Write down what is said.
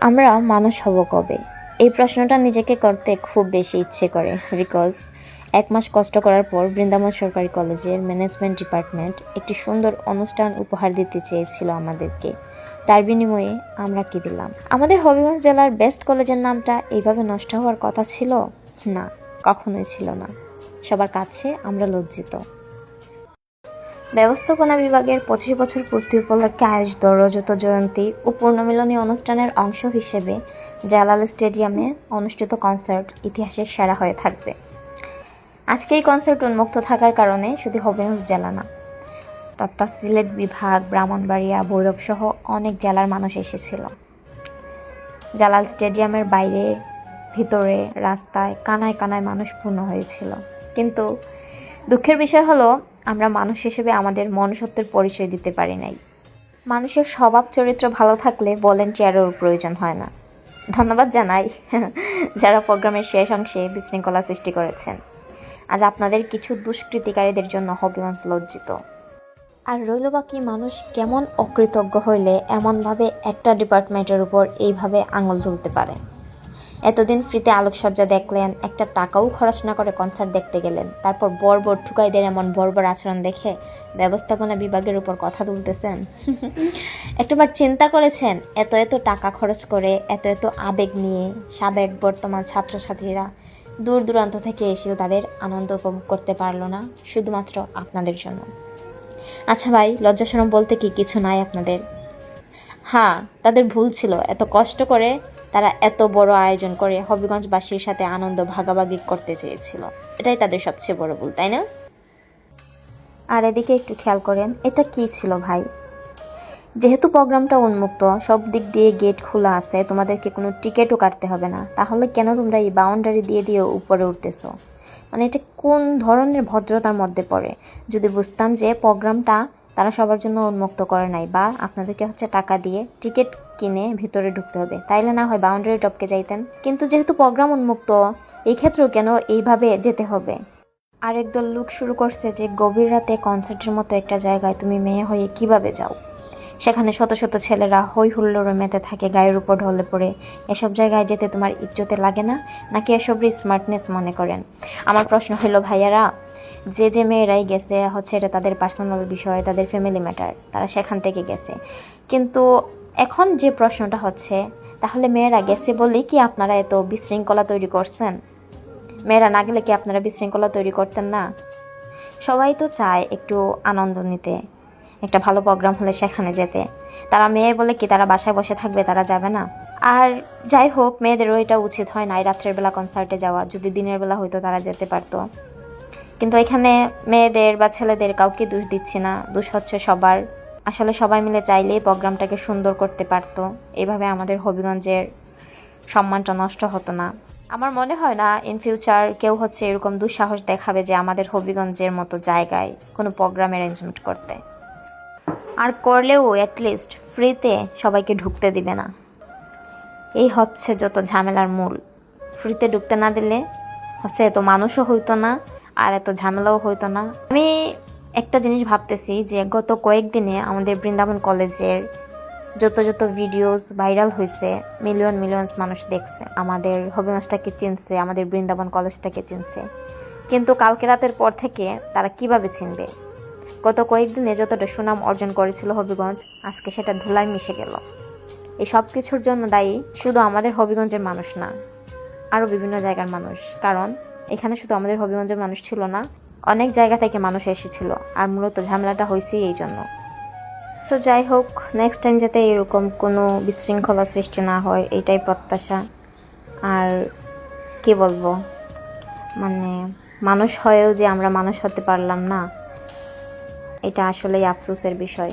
আমরা মানুষ হব কবে? এই প্রশ্নটা নিজেকে করতে খুব বেশি ইচ্ছে করে, বিকজ 1 মাস কষ্ট করার পর বৃন্দাবন সরকারি কলেজের ম্যানেজমেন্ট ডিপার্টমেন্ট একটি সুন্দর অনুষ্ঠান উপহার দিতে চেয়েছিল আমাদেরকে। তার বিনিময়ে আমরা কি দিলাম? আমাদের হবিগঞ্জ জেলার বেস্ট কলেজের নামটা এইভাবে নষ্ট হওয়ার কথা ছিল না, কখনোই ছিল না। সবার কাছে আমরা লজ্জিত। ব্যবস্থাপনা বিভাগের 25 বছর পূর্তি উপলক্ষে আয়োজিত রজত জয়ন্তী ও পূর্ণমিলনী অনুষ্ঠানের অংশ হিসেবে জালাল স্টেডিয়ামে অনুষ্ঠিত কনসার্ট ইতিহাসের সেরা হয়ে থাকবে। আজকে এই কনসার্ট উন্মুক্ত থাকার কারণে শুধু হবিগঞ্জ জেলা না, তথা সিলেট বিভাগ, ব্রাহ্মণবাড়িয়া, ভৈরব সহ অনেক জেলার মানুষ এসেছিল। জালাল স্টেডিয়ামের বাইরে, ভিতরে, রাস্তায় কানায় কানায় মানুষ পূর্ণ হয়েছিল। কিন্তু দুঃখের বিষয় হলো, আমরা মানুষ হিসেবে আমাদের মনুষ্যত্বের পরিচয় দিতে পারি নাই। মানুষের স্বভাব চরিত্র ভালো থাকলে ভলেন্টিয়ারের প্রয়োজন হয় না। ধন্যবাদ জানাই যারা প্রোগ্রামের শেষ অংশে বিশৃঙ্খলা সৃষ্টি করেছেন। আজ আপনাদের কিছু দুষ্কৃতিকারীদের জন্য হবিগঞ্জ লজ্জিত। আর রইল বাকি, মানুষ কেমন অকৃতজ্ঞ হইলে এমনভাবে একটা ডিপার্টমেন্টের উপর এইভাবে আঙুল তুলতে পারে। এতদিন ফ্রিতে আলোকসজ্জা দেখলেন, একটা টাকাও খরচ না করে কনসার্ট দেখতে গেলেন, তারপর বর্বর ঠুকাইদের এমন বর্বর আচরণ দেখে ব্যবস্থাপনা বিভাগের উপর কথা তুলতেছেন। একটাবার চিন্তা করেছেন, এত এত টাকা খরচ করে, এত এত আবেগ নিয়ে সাবেক বর্তমান ছাত্রছাত্রীরা দূর দূরান্ত থেকে এসেও তাদের আনন্দ উপভোগ করতে পারলো না শুধুমাত্র আপনাদের জন্য? আচ্ছা ভাই, লজ্জাশরম বলতে কি কিছু নাই আপনাদের? হ্যাঁ, তাদের ভুল ছিল। এত কষ্ট করে তারা এত বড় আয়োজন করে হবিগঞ্জবাসীর সাথে আনন্দ ভাগাভাগি করতে চেয়েছিল। এটাই তাদের সবচেয়ে বড় ভুল, তাই না? আর এদিকে একটু খেয়াল করেন, এটা কি ছিল ভাই? যেহেতু প্রোগ্রামটা উন্মুক্ত, সব দিক দিয়ে গেট খোলা আছে, তোমাদেরকে কোনো টিকিটও কাটতে হবে না, তাহলে কেন তোমরা এই বাউন্ডারি দিয়ে দিয়ে উপরে উঠতেছো? মানে এটা কোন ধরনের ভদ্রতার মধ্যে পড়ে? যদি বুঝতাম যে প্রোগ্রামটা তারা সবার জন্য উন্মুক্ত করে নাই, বা আপনাদেরকে টাকা দিয়ে টিকিট কিনে ভিতরে ঢুকতে হবে, তাইলে না হয় বাউন্ডারি টপকে যাইতেন। কিন্তু যেহেতু প্রোগ্রাম উন্মুক্ত, এই ক্ষেত্রেও কেন এইভাবে যেতে হবে? আরেক দল লোক শুরু করছে যে গভীর রাতে কনসার্টের মতো একটা জায়গায় তুমি মেয়ে হয়ে কিভাবে যাও? সেখানে শত শত ছেলেরা হই হুল্লোড়ে মেতে থাকে, গায়ের উপর ঢলে পড়ে। এসব জায়গায় যেতে তোমার ইজ্জতে লাগে না, নাকি এসবই স্মার্টনেস মনে করেন? আমার প্রশ্ন হলো ভাইয়ারা, যে মেয়েরাই গেছে এটা তাদের পার্সোনাল বিষয়, তাদের ফ্যামিলি ম্যাটার, তারা সেখান থেকে গেছে। কিন্তু এখন যে প্রশ্নটা হচ্ছে, তাহলে মেয়েরা গেছে বলেই কি আপনারা এত বিশৃঙ্খলা তৈরি করছেন? মেয়েরা না গেলে কি আপনারা বিশৃঙ্খলা তৈরি করতেন না? সবাই তো চায় একটু আনন্দ নিতে, একটা ভালো প্রোগ্রাম হলে সেখানে যেতে। তারা মেয়ে বলে কি তারা বাসায় বসে থাকবে? তারা যাবে না? আর যাই হোক, মেয়েদেরও এটা উচিত হয় না রাত্রের বেলা কনসার্টে যাওয়া। যদি দিনের বেলা হয়তো তারা যেতে পারতো। কিন্তু এখানে মেয়েদের বা ছেলেদের কাউকে দোষ দিচ্ছি না, দোষ হচ্ছে সবার। আসলে সবাই মিলে চাইলেই প্রোগ্রামটাকে সুন্দর করতে পারতো। এইভাবে আমাদের হবিগঞ্জের সম্মানটা নষ্ট হতো না। আমার মনে হয় না ইন ফিউচার কেউ এরকম দুঃসাহস দেখাবে যে আমাদের হবিগঞ্জের মতো জায়গায় কোনো প্রোগ্রাম অ্যারেঞ্জমেন্ট করতে। আর করলেও অ্যাটলিস্ট ফ্রিতে সবাইকে ঢুকতে দিবে না। এই যত ঝামেলার মূল। ফ্রিতে ঢুকতে না দিলে এত মানুষও হইতো না, আর এত ঝামেলাও হইতো না। আমি একটা জিনিস ভাবতেছি যে গত কয়েকদিনে আমাদের বৃন্দাবন কলেজের যত ভিডিওস ভাইরাল হয়েছে, মিলিয়ন্স মানুষ দেখছে, আমাদের হবিগঞ্জটাকে চিনছে, আমাদের বৃন্দাবন কলেজটাকে চিনছে। কিন্তু কালকে রাতের পর থেকে তারা কিভাবে চিনবে? গত কয়েকদিনে যতটা সুনাম অর্জন করেছিল হবিগঞ্জ, আজকে সেটা ধুলায় মিশে গেল। এই সব কিছুর জন্য দায়ী শুধু আমাদের হবিগঞ্জের মানুষ না, আরও বিভিন্ন জায়গার মানুষ। কারণ এখানে শুধু আমাদের হবিগঞ্জের মানুষ ছিল না, অনেক জায়গা থেকে মানুষ এসেছিল। আর মূলত ঝামেলাটা হয়েছেই এই জন্য। সো যাই হোক, নেক্সট টাইম যাতে এরকম কোনো বিশৃঙ্খলা সৃষ্টি না হয়, এটাই প্রত্যাশা। আর কি বলবো, মানে মানুষ হয়েও যে আমরা মানুষ হতে পারলাম না, এটা আসলেই আফসোসের বিষয়।